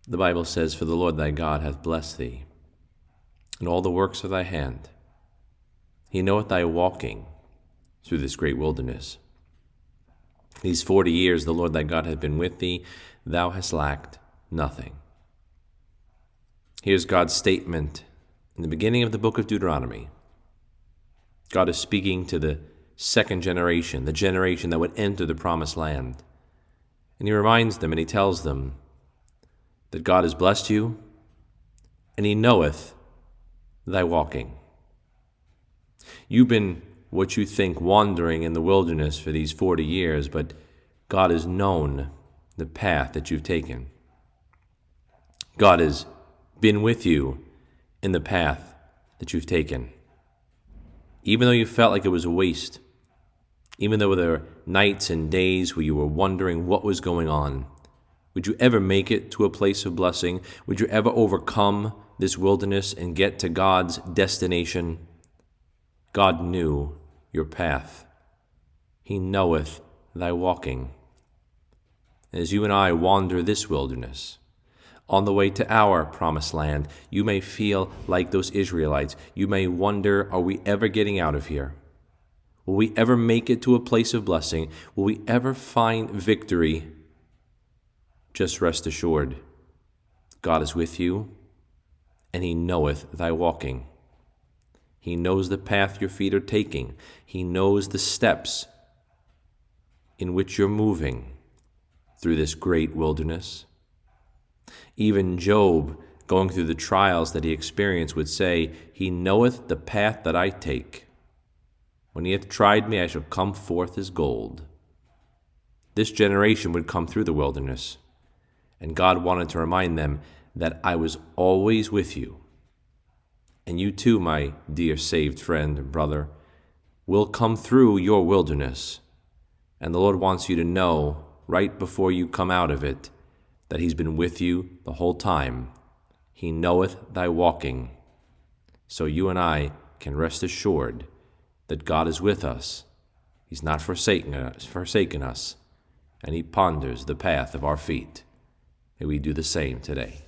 The Bible says, "For the Lord thy God hath blessed thee in all the works of thy hand. He knoweth thy walking through this great wilderness." These 40 years the Lord thy God hath been with thee, thou hast lacked nothing. Here's God's statement in the beginning of the book of Deuteronomy. God is speaking to the second generation, the generation that would enter the promised land. And he reminds them and he tells them that God has blessed you and he knoweth thy walking. You've been what you think wandering in the wilderness for these 40 years, but God has known the path that you've taken. God has been with you in the path that you've taken. Even though you felt like it was a waste, even though there were nights and days where you were wondering what was going on, would you ever make it to a place of blessing? Would you ever overcome this wilderness and get to God's destination? God knew your path. He knoweth thy walking. As you and I wander this wilderness, on the way to our promised land, you may feel like those Israelites. You may wonder, are we ever getting out of here? Will we ever make it to a place of blessing? Will we ever find victory? Just rest assured, God is with you, and he knoweth thy walking. He knows the path your feet are taking. He knows the steps in which you're moving through this great wilderness. Even Job, going through the trials that he experienced, would say, "He knoweth the path that I take. When he hath tried me, I shall come forth as gold." This generation would come through the wilderness, and God wanted to remind them that I was always with you. And you too, my dear saved friend and brother, will come through your wilderness. And the Lord wants you to know, right before you come out of it, that he's been with you the whole time. He knoweth thy walking. So you and I can rest assured that God is with us. He's not forsaken us, and he ponders the path of our feet. May we do the same today.